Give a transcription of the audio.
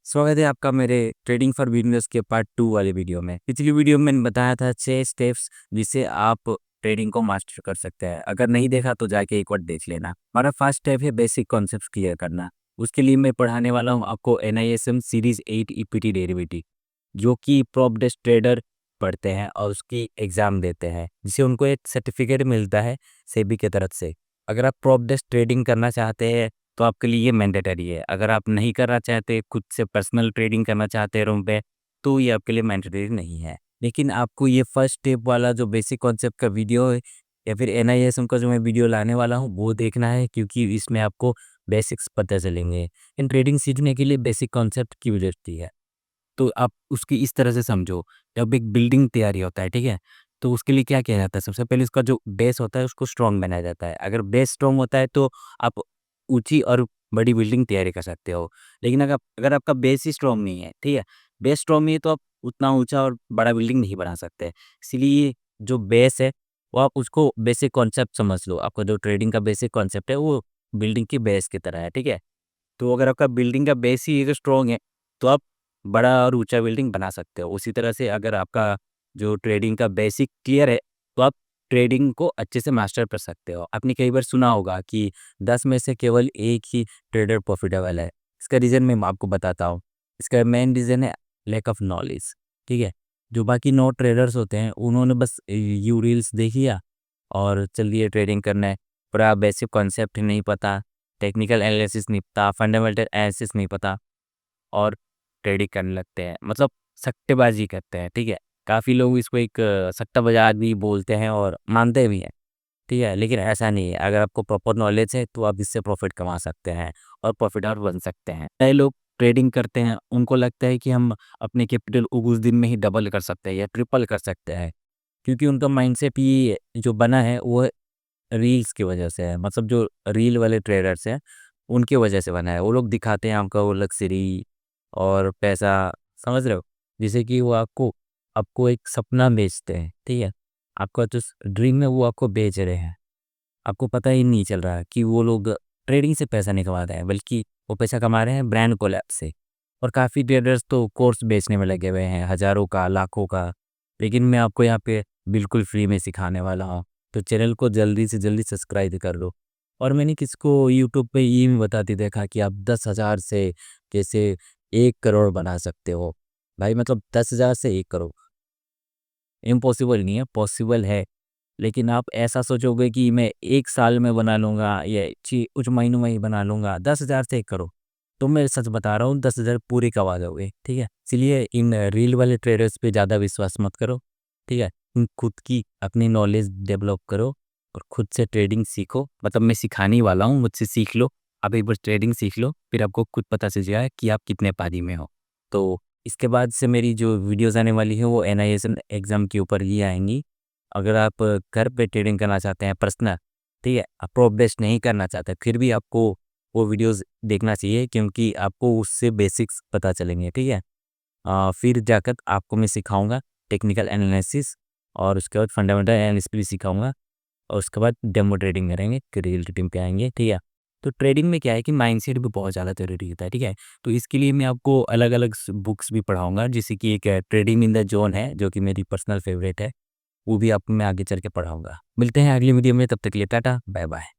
स्वागत है आपका मेरे ट्रेडिंग फॉर बिगिनर्स के पार्ट 2 वाले वीडियो में। पिछली वीडियो में मैंने बताया था 6 स्टेप्स जिससे आप ट्रेडिंग को मास्टर कर सकते हैं। अगर नहीं देखा तो जाके एक बार देख लेना। हमारा फर्स्ट स्टेप है बेसिक कॉन्सेप्ट्स क्लियर करना। उसके लिए मैं पढ़ाने वाला हूँ आपको NISM सीरीज 8 इक्विटी डेरिवेटिव, जो कि प्रॉप डेस्क ट्रेडर पढ़ते हैं और उसकी एग्ज़ाम देते हैं, जिससे उनको एक सर्टिफिकेट मिलता है सेबी की तरफ से। अगर आप प्रॉप डेस्क ट्रेडिंग करना चाहते हैं तो आपके लिए ये मैंडेटरी है। अगर आप नहीं करना चाहते, खुद से पर्सनल ट्रेडिंग करना चाहते हैं रूम पे, तो ये आपके लिए मैंडेटरी नहीं है। लेकिन आपको ये फर्स्ट स्टेप वाला जो बेसिक कॉन्सेप्ट का वीडियो है या फिर NISM का जो मैं वीडियो लाने वाला हूँ वो देखना है, क्योंकि इसमें आपको बेसिक्स पता चलेंगे। इन ट्रेडिंग सीखने के लिए बेसिक कॉन्सेप्ट की ज़रूरत है। तो आप उसकी इस तरह से समझो, जब एक बिल्डिंग तैयारी होता है, ठीक है? तो उसके लिए क्या किया जाता है? सबसे पहले उसका जो बेस होता है उसको स्ट्रॉन्ग बनाया जाता है। अगर बेस स्ट्रॉन्ग होता है तो आप ऊँची और बड़ी बिल्डिंग तैयारी कर सकते हो। लेकिन अगर आपका बेस ही स्ट्रॉन्ग नहीं है, ठीक है? बेस स्ट्रॉन्ग नहीं है तो आप उतना ऊँचा और बड़ा बिल्डिंग नहीं बना सकते। इसीलिए जो बेस है वो आप उसको बेसिक कॉन्सेप्ट समझ लो। आपका जो ट्रेडिंग का बेसिक कॉन्सेप्ट है वो बिल्डिंग की बेस की तरह है, ठीक है? तो अगर आपका बिल्डिंग का बेस ही अगर स्ट्रॉन्ग है, तो आप बड़ा और ऊँचा बिल्डिंग बना सकते हो। उसी तरह से अगर आपका जो ट्रेडिंग का बेसिक क्लियर है, तो आप ट्रेडिंग को अच्छे से मास्टर कर सकते हो। आपने कई बार सुना होगा कि 10 में से केवल 1 ही ट्रेडर प्रॉफिटेबल है। इसका रीज़न मैं आपको बताता हूँ। इसका मेन रीज़न है लैक ऑफ नॉलेज, ठीक है? जो बाकी 9 ट्रेडर्स होते हैं, उन्होंने बस यू रील्स देख लिया और चल दिए ट्रेडिंग करने। पूरा बेसिक कॉन्सेप्ट ही नहीं पता, टेक्निकल एनालिसिस नहीं पता, फंडामेंटल एनालिसिस नहीं पता और ट्रेडिंग करने लगते हैं। मतलब सट्टेबाज़ी करते हैं, ठीक है? काफ़ी लोग इसको एक सट्टा बाज़ार भी बोलते हैं और मानते भी हैं, ठीक है? लेकिन ऐसा नहीं है। अगर आपको प्रॉपर नॉलेज है तो आप इससे प्रॉफ़िट कमा सकते हैं और प्रॉफिटर बन सकते हैं। नए लोग ट्रेडिंग करते हैं, उनको लगता है कि हम अपने कैपिटल को कुछ दिन में ही डबल कर सकते हैं या ट्रिपल कर सकते हैं, क्योंकि उनका माइंडसेट ये जो बना है वो रील्स की वजह से है। मतलब जो रील वाले ट्रेडर्स हैं, उनकी वजह से बना है। वो लोग दिखाते हैं हमको वो लग्ज़री और पैसा, समझ रहे हो? जैसे कि वो आपको आपको एक सपना बेचते हैं, ठीक है? आपका जो ड्रीम है वो आपको बेच रहे हैं। आपको पता ही नहीं चल रहा है कि वो लोग ट्रेडिंग से पैसा नहीं कमा रहे हैं, बल्कि वो पैसा कमा रहे हैं ब्रांड कोलैब से। और काफ़ी ट्रेडर्स तो कोर्स बेचने में लगे हुए हैं, हज़ारों का, लाखों का। लेकिन मैं आपको यहाँ पे बिल्कुल फ्री में सिखाने वाला हूँ। तो चैनल को जल्दी से जल्दी सब्सक्राइब कर लो। और मैंने किसको यूट्यूब पे ये भी बताते देखा कि आप 10,000 से कैसे 1 करोड़ बना सकते हो। भाई मतलब 10,000 से 1 करोड़ इम्पॉसिबल नहीं है, पॉसिबल है। लेकिन आप ऐसा सोचोगे कि मैं 1 साल में बना लूँगा या कुछ महीनों में ही बना लूँगा, 10,000 से 1 करोड़। तो मैं सच बता रहा हूँ, 10,000 पूरे कमा दोगे, ठीक है? इसलिए इन रील वाले ट्रेडर्स पे ज़्यादा विश्वास मत करो, ठीक है? खुद की अपनी नॉलेज डेवलप करो और खुद से ट्रेडिंग सीखो। मतलब मैं सिखाने ही वाला हूँ, मुझसे सीख लो। आप एक बार ट्रेडिंग सीख लो, फिर आपको खुद पता चल जाएगा कि आप कितने पारी में हो। तो इसके बाद से मेरी जो वीडियोज़ आने वाली है वो NISM एग्ज़ाम के ऊपर ही आएँगी। अगर आप घर पे ट्रेडिंग करना चाहते हैं पर्सनल, ठीक है? आप प्रॉप बेस्ड नहीं करना चाहते, फिर भी आपको वो वीडियोज़ देखना चाहिए, क्योंकि आपको उससे बेसिक्स पता चलेंगे, ठीक है? फिर जाकर आपको मैं सिखाऊँगा टेक्निकल एनालिसिस और उसके बाद फंडामेंटल एनालिसिस भी सिखाऊँगा और उसके बाद डेमो ट्रेडिंग करेंगे, कि रियल ट्रेडिंग पे आएँगे, ठीक है? तो ट्रेडिंग में क्या है कि माइंडसेट भी बहुत ज़्यादा ज़रूरी होता है, ठीक है? तो इसके लिए मैं आपको अलग-अलग बुक्स भी पढ़ाऊँगा, जैसे कि एक ट्रेडिंग इन द ज़ोन है, जो कि मेरी पर्सनल फेवरेट है। वो भी आपको मैं आगे चल के पढ़ाऊँगा। मिलते हैं अगली वीडियो में, तब तक के लिए टाटा, बाय बाय।